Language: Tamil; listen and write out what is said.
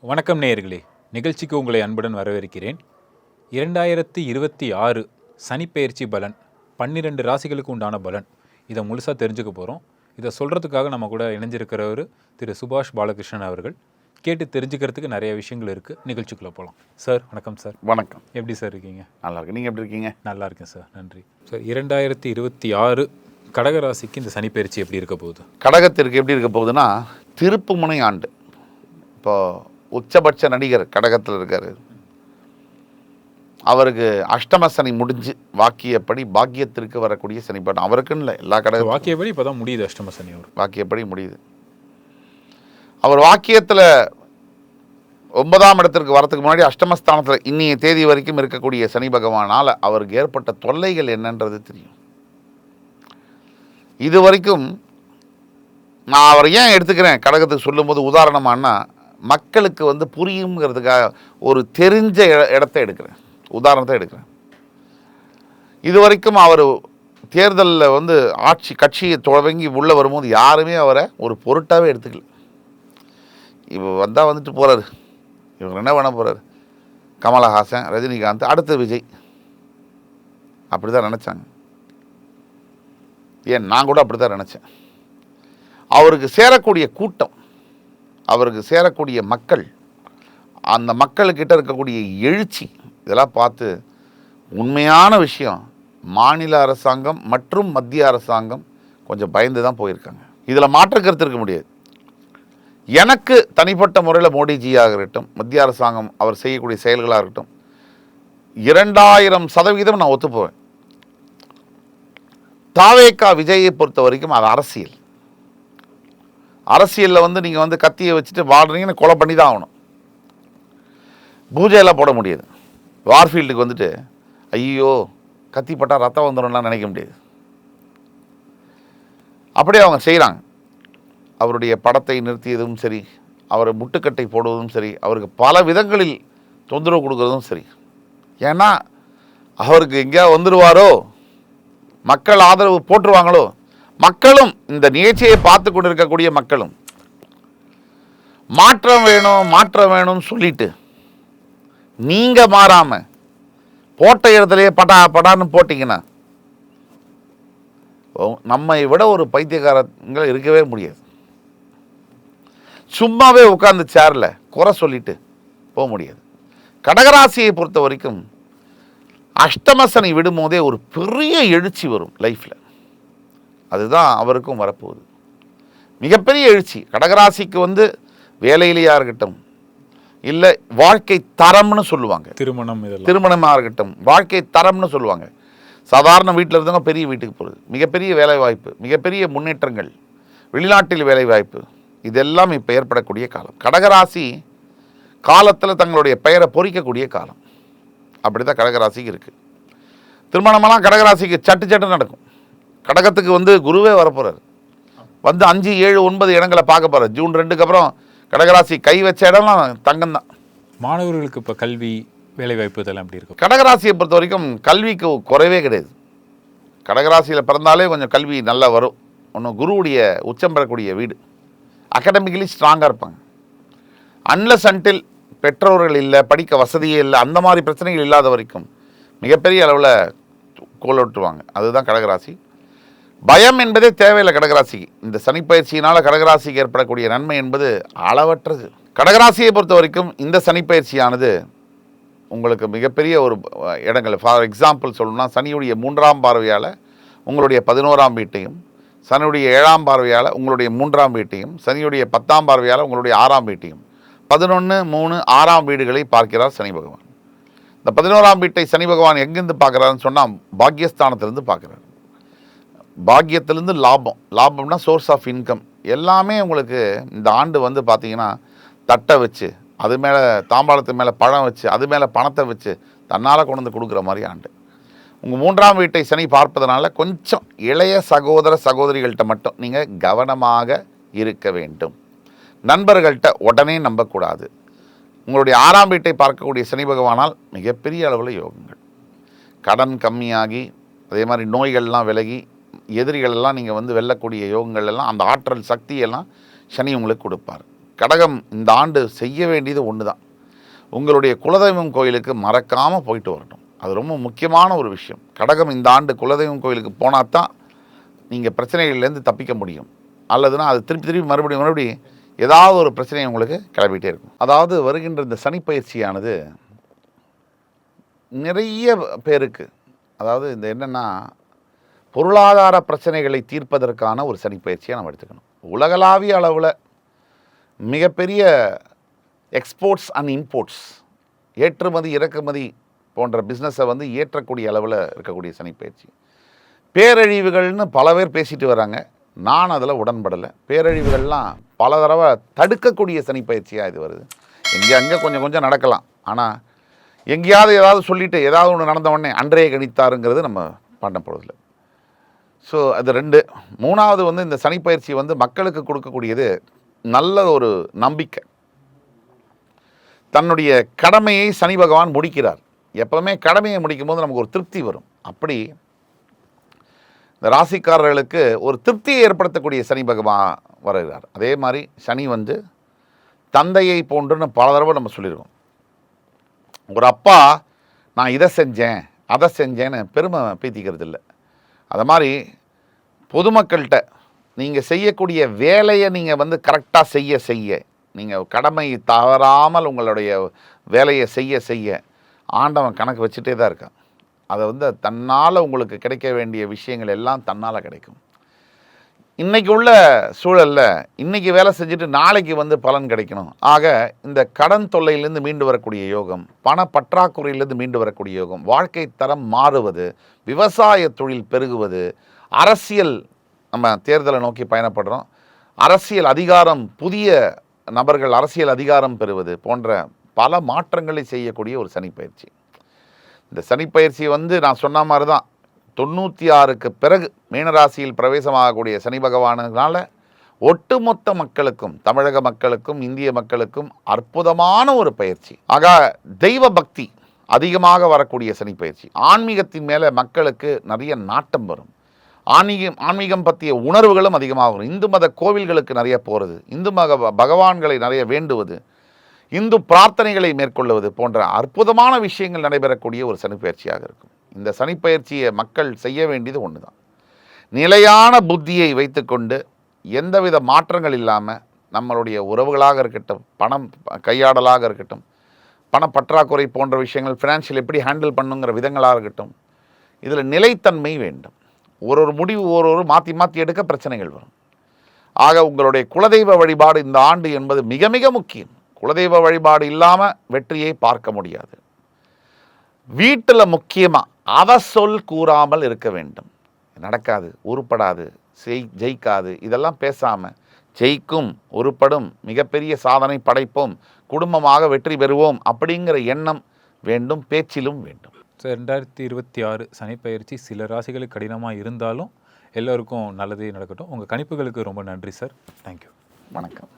வணக்கம் நேயர்களே, நிகழ்ச்சிக்கு உங்களை அன்புடன் வரவேற்கிறேன். 2026 சனிப்பெயர்ச்சி பலன், 12 ராசிகளுக்கு உண்டான பலன், இதை முழுசாக தெரிஞ்சுக்க போகிறோம். இதை சொல்கிறதுக்காக நம்ம கூட இணைஞ்சிருக்கிறவர் திரு சுபாஷ் பாலகிருஷ்ணன் அவர்கள். கேட்டு தெரிஞ்சுக்கிறதுக்கு நிறைய விஷயங்கள் இருக்குது. நிகழ்ச்சிக்குள்ளே போகலாம். சார் வணக்கம். சார் வணக்கம். எப்படி சார் இருக்கீங்க? நல்லா இருக்கு. நீங்கள் எப்படி இருக்கீங்க? நல்லா இருக்கேன் சார், நன்றி. சார், 2026 கடகராசிக்கு இந்த சனிப்பெயர்ச்சி எப்படி இருக்க போகுது? கடகத்திற்கு எப்படி இருக்க போகுதுன்னா, திருப்புமுனை ஆண்டு. இப்போது உச்சபட்ச நடிகர் கடகத்தில் இருக்கார். அவருக்கு அஷ்டம சனி முடிஞ்சு வாக்கியப்படி பாக்கியத்திற்கு வரக்கூடிய சனி பட்டம் அவருக்குன்னு இல்லை, எல்லா கடக வாக்கியப்படி இப்போ தான் முடியுது. அஷ்டம சனி அவர் வாக்கியப்படி முடியுது. அவர் வாக்கியத்தில் 9ஆம் இடத்திற்கு வரத்துக்கு முன்னாடி அஷ்டமஸ்தானத்தில் இன்னைய தேதி வரைக்கும் இருக்கக்கூடிய சனி பகவானால் அவருக்கு ஏற்பட்ட தொல்லைகள் என்னன்றது தெரியும். இது வரைக்கும் நான் அவர் ஏன் எடுத்துக்கிறேன் கடகத்துக்கு சொல்லும்போது உதாரணமானா, மக்களுக்கு புரியுங்கிறதுக்காக ஒரு தெரிஞ்ச இடத்த எடுக்கிறேன், உதாரணத்தை எடுக்கிறேன். இது வரைக்கும் அவர் தேர்தலில் ஆட்சி கட்சியை தொடங்கி உள்ளே வரும்போது யாருமே அவரை ஒரு பொருட்டாகவே எடுத்துக்கல. இப்போ வந்தால் வந்துட்டு போகிறாரு, இவங்க என்ன பண்ண போகிறாரு, கமலஹாசன், ரஜினிகாந்த், அடுத்த விஜய், அப்படி தான் நினச்சாங்க. ஏன் நான் கூட அப்படி தான் நினச்சேன். அவருக்கு சேரக்கூடிய கூட்டம், அவருக்கு சேரக்கூடிய மக்கள், அந்த மக்கள்கிட்ட இருக்கக்கூடிய எழுச்சி, இதெல்லாம் பார்த்து உண்மையான விஷயம் மாநில அரசாங்கம் மற்றும் மத்திய அரசாங்கம் கொஞ்சம் பயந்து தான் போயிருக்காங்க. இதில் மாற்றுக்கருத்து இருக்க முடியாது. எனக்கு தனிப்பட்ட முறையில் மோடிஜியாக இருக்கட்டும், மத்திய அரசாங்கம் அவர் செய்யக்கூடிய செயல்களாக இருக்கட்டும், 2000% நான் ஒத்துப்போவேன். தாவேகா விஜயை பொறுத்த வரைக்கும் அது அரசியல். அரசியலில் நீங்கள் கத்தியை வச்சுட்டு வாடுறீங்கன்னு கொலை பண்ணி தான் ஆகணும். பூஜையெல்லாம் போட முடியாது. வார்ஃபீல்டுக்கு ஐயோ கத்தி பட்டால் ரத்தம் வந்துடும்லாம் நினைக்க முடியாது. அப்படியே அவங்க செய்கிறாங்க. அவருடைய படத்தை நிறுத்தியதும் சரி, அவரை முட்டுக்கட்டை போடுவதும் சரி, அவருக்கு பல விதங்களில் தொந்தரவு கொடுக்கறதும் சரி. ஏன்னா அவருக்கு எங்கேயா வந்துடுவாரோ, மக்கள் ஆதரவு போட்டுருவாங்களோ. மக்களும் இந்த நிகழ்ச்சியை பார்த்து கொண்டிருக்கக்கூடிய மக்களும் மாற்றம் வேணும் மாற்றம் வேணும்னு சொல்லிட்டு நீங்கள் மாறாமல் போட்ட இடத்துலையே படா படான்னு போட்டிங்கன்னா நம்மை விட ஒரு பைத்தியக்காரங்கள் இருக்கவே முடியாது. சும்மாவே உட்கார்ந்து சேரில் குறை சொல்லிட்டு போக முடியாது. கடகராசியை பொறுத்த வரைக்கும் அஷ்டமசனி விடும்போதே ஒரு பெரிய எழுச்சி வரும் லைஃப்பில். அதுதான் அவருக்கும் வரப்போகுது. மிகப்பெரிய எழுச்சி. கடகராசிக்கு வேலையிலேயா இருக்கட்டும், இல்லை வாழ்க்கை தரம்னு சொல்லுவாங்க, திருமணமாக இருக்கட்டும், வாழ்க்கை தரம்னு சொல்லுவாங்க. சாதாரண வீட்டில் இருந்தவங்க பெரிய வீட்டுக்கு போகிறது, மிகப்பெரிய வேலை வாய்ப்பு, மிகப்பெரிய முன்னேற்றங்கள், வெளிநாட்டில் வேலை வாய்ப்பு, இதெல்லாம் இப்போ ஏற்படக்கூடிய காலம். கடகராசி காலத்தில் தங்களுடைய பெயரை பொறிக்கக்கூடிய காலம். அப்படி தான் கடகராசிக்கு இருக்குது. திருமணமெல்லாம் கடகராசிக்கு சட்டு சட்டு நடக்கும். கடகத்துக்கு குருவே வரப்போகிறார். 5, 7, 9 இடங்களை பார்க்க போகிறார். ஜூன் 2க்கு அப்புறம் கடகராசி கை வச்ச இடம்லாம் தங்கம் தான். மாணவர்களுக்கு இப்போ கல்வி வேலைவாய்ப்பு இதெல்லாம் எப்படி இருக்கும்? கடகராசியை பொறுத்த வரைக்கும் கல்விக்கு குறைவே கிடையாது. கடகராசியில் பிறந்தாலே கொஞ்சம் கல்வி நல்லா வரும். ஒன்று குருவுடைய உச்சம் பெறக்கூடிய வீடு, அகாடமிக்கலி ஸ்ட்ராங்காக இருப்பாங்க. அன்லஸ் அன்டில் பெற்றோர்கள் இல்லை, படிக்க வசதியே இல்லை, அந்த மாதிரி பிரச்சனைகள் இல்லாத வரைக்கும் மிகப்பெரிய அளவில் கோலோட்டுவாங்க. அதுதான் கடகராசி. பயம் என்பதே தேவையில்லை கடகராசிக்கு. இந்த சனிப்பயிற்சியினால் கடகராசிக்கு ஏற்படக்கூடிய நன்மை என்பது அளவற்றது. கடகராசியை பொறுத்த வரைக்கும் இந்த சனிப்பயிற்சியானது உங்களுக்கு மிகப்பெரிய ஒரு இடங்கள், ஃபார் எக்ஸாம்பிள் சொல்லணும்னா, சனியுடைய 3ஆம் பார்வையால் உங்களுடைய 11ஆம் வீட்டையும், சனியுடைய 7ஆம் பார்வையால் உங்களுடைய 3ஆம் வீட்டையும், சனியுடைய 10ஆம் பார்வையால் உங்களுடைய 6ஆம் வீட்டையும், 11, 3, 6ஆம் வீடுகளை பார்க்கிறார் சனி பகவான். இந்த 11ஆம் வீட்டை சனி பகவான் எங்கேருந்து பார்க்குறாருன்னு சொன்னால் பாக்கியஸ்தானத்திலேருந்து பார்க்குறாரு. பாக்கியத்திலேருந்து லாபம், லாபம்னா சோர்ஸ் ஆஃப் இன்கம் எல்லாமே உங்களுக்கு இந்த ஆண்டு பார்த்தீங்கன்னா தட்டை வச்சு, அது மேலே தாம்பாளத்து மேலே பழம் வச்சு, அது மேலே பணத்தை வச்சு தன்னால் கொண்டு வந்து கொடுக்குற மாதிரி ஆண்டு. உங்கள் 3ஆம் வீட்டை சனி பார்ப்பதனால கொஞ்சம் இளைய சகோதர சகோதரிகள்கிட்ட மட்டும் நீங்கள் கவனமாக இருக்க வேண்டும். நண்பர்கள்ட்ட உடனே நம்பக்கூடாது. உங்களுடைய 6ஆம் வீட்டை பார்க்கக்கூடிய சனி பகவானால் மிகப்பெரிய அளவில் யோகங்கள், கடன் கம்மியாகி, அதே மாதிரி நோய்கள்லாம் விலகி, எதிரிகளெல்லாம் நீங்கள் வெல்லக்கூடிய யோகங்கள் எல்லாம், அந்த ஆற்றல் சக்தியெல்லாம் சனி உங்களுக்கு கொடுப்பார். கடகம் இந்த ஆண்டு செய்ய வேண்டியது ஒன்று தான். உங்களுடைய குலதெய்வம் கோயிலுக்கு மறக்காமல் போயிட்டு வரணும். அது ரொம்ப முக்கியமான ஒரு விஷயம். கடகம் இந்த ஆண்டு குலதெய்வம் கோயிலுக்கு போனால் தான் நீங்கள் பிரச்சனைகள்லேருந்து தப்பிக்க முடியும். அல்லதுன்னா அது திருப்பி மறுபடியும் ஏதாவது ஒரு பிரச்சனை உங்களுக்கு கிளப்பிகிட்டே இருக்கும். அதாவது வருகின்ற இந்த சனிப்பயிற்சியானது நிறைய பேருக்கு, அதாவது இந்த என்னென்னா, பொருளாதார பிரச்சனைகளை தீர்ப்பதற்கான ஒரு சனிப்பயிற்சியை நம்ம எடுத்துக்கணும். உலகளாவிய அளவில் மிகப்பெரிய எக்ஸ்போர்ட்ஸ் அண்ட் இம்போர்ட்ஸ், ஏற்றுமதி இறக்குமதி போன்ற பிஸ்னஸை வந்து ஏற்றக்கூடிய அளவில் இருக்கக்கூடிய சனிப்பயிற்சி. பேரழிவுகள்னு பல பேர் பேசிட்டு வராங்க. நான் அதில் உடன்படலை. பேரழிவுகள்லாம் பல தடவை தடுக்கக்கூடிய சனிப்பயிற்சியாக இது வருது. அங்கே கொஞ்சம் நடக்கலாம். ஆனால் எங்கேயாவது ஏதாவது சொல்லிவிட்டு ஏதாவது ஒன்று நடந்த உடனே அன்றைய கணித்தாருங்கிறது நம்ம பண்ணப்படுவதில்லை. ஸோ அது 2. 3வது வந்து இந்த சனிப்பயிற்சி வந்து மக்களுக்கு கொடுக்கக்கூடியது நல்ல ஒரு நம்பிக்கை. தன்னுடைய கடமையை சனி பகவான் முடிக்கிறார். எப்போவுமே கடமையை முடிக்கும் போது நமக்கு ஒரு திருப்தி வரும். அப்படி இந்த ராசிக்காரர்களுக்கு ஒரு திருப்தியை ஏற்படுத்தக்கூடிய சனி பகவான் வருகிறார். அதே மாதிரி சனி வந்து தந்தையை போன்றுன்னு பல தடவை நம்ம சொல்லியிருக்கோம். ஒரு அப்பா நான் இதை செஞ்சேன் அதை செஞ்சேன்னு பெருமை பீத்திக்கிறது இல்லை. அது மாதிரி பொதுமக்கள்கிட்ட நீங்கள் செய்யக்கூடிய வேலையை நீங்கள் வந்து கரெக்டாக செய்ய நீங்கள் கடமை தவறாமல் உங்களுடைய வேலையை செய்ய ஆண்டவன் கணக்கு வச்சுட்டே தான் இருக்கான். அதை வந்து தன்னால் உங்களுக்கு கிடைக்க வேண்டிய விஷயங்கள் எல்லாம் தன்னால் கிடைக்கும். இன்றைக்கி உள்ள சூழலில் இன்றைக்கி வேலை செஞ்சுட்டு நாளைக்கு வந்து பலன் கிடைக்கணும். ஆக இந்த கடன் தொல்லையிலேருந்து மீண்டு வரக்கூடிய யோகம், பண பற்றாக்குறையிலேருந்து மீண்டு வரக்கூடிய யோகம், வாழ்க்கை தரம் மாறுவது, விவசாய தொழில் பெருகுவது, அரசியல், நம்ம தேர்தலை நோக்கி பயணப்படுறோம், அரசியல் அதிகாரம், புதிய நபர்கள் அரசியல் அதிகாரம் பெறுவது போன்ற பல மாற்றங்களை செய்யக்கூடிய ஒரு சனிப்பயிற்சி. இந்த சனிப்பயிற்சி வந்து நான் சொன்ன மாதிரி தான் 96க்கு பிறகு மீனராசியில் பிரவேசமாகக்கூடிய சனி பகவானால் ஒட்டுமொத்த மக்களுக்கும், தமிழக மக்களுக்கும், இந்திய மக்களுக்கும் அற்புதமான ஒரு பயிற்சி. ஆக தெய்வ பக்தி அதிகமாக வரக்கூடிய சனிப்பயிற்சி. ஆன்மீகத்தின் மேலே மக்களுக்கு நிறைய நாட்டம் வரும். ஆன்மீகம் பற்றிய உணர்வுகளும் அதிகமாக வரும். இந்து மத கோவில்களுக்கு நிறைய போகிறது, இந்து பகவான்களை நிறைய வேண்டுவது, இந்து பிரார்த்தனைகளை மேற்கொள்வது போன்ற அற்புதமான விஷயங்கள் நடைபெறக்கூடிய ஒரு சனிப்பயிற்சியாக இருக்கும். இந்த சனிப்பயிற்சியை மக்கள் செய்ய வேண்டியது ஒன்று தான். நிலையான புத்தியை வைத்துக்கொண்டு எந்தவித மாற்றங்கள் இல்லாமல் நம்மளுடைய உறவுகளாக இருக்கட்டும், பணம் கையாடலாக இருக்கட்டும், பணப்பற்றாக்குறை போன்ற விஷயங்கள், ஃபினான்ஷியல் எப்படி ஹேண்டில் பண்ணுங்கிற விதங்களாக இருக்கட்டும், இதில் நிலைத்தன்மை வேண்டும். ஒரு முடிவு ஒரு மாற்றி எடுக்க பிரச்சனைகள் வரும். ஆக உங்களுடைய குலதெய்வ வழிபாடு இந்த ஆண்டு என்பது மிக மிக முக்கியம். குலதெய்வ வழிபாடு இல்லாமல் வெற்றியை பார்க்க முடியாது. வீட்டில் முக்கியமாக அவசொல் கூறாமல் இருக்க வேண்டும். நடக்காது, உருப்படாது, ஜெயிக்காது, இதெல்லாம் பேசாமல் ஜெயிக்கும், உருப்படும், மிகப்பெரிய சாதனை படைப்போம், குடும்பமாக வெற்றி பெறுவோம் அப்படிங்கிற எண்ணம் வேண்டும், பேச்சிலும் வேண்டும். சார், 2026 சனிப்பயிற்சி சில ராசிகளுக்கு கடினமாக இருந்தாலும் எல்லோருக்கும் நல்லதே நடக்கட்டும். உங்கள் கணிப்புகளுக்கு ரொம்ப நன்றி சார். தேங்க்யூ. வணக்கம்.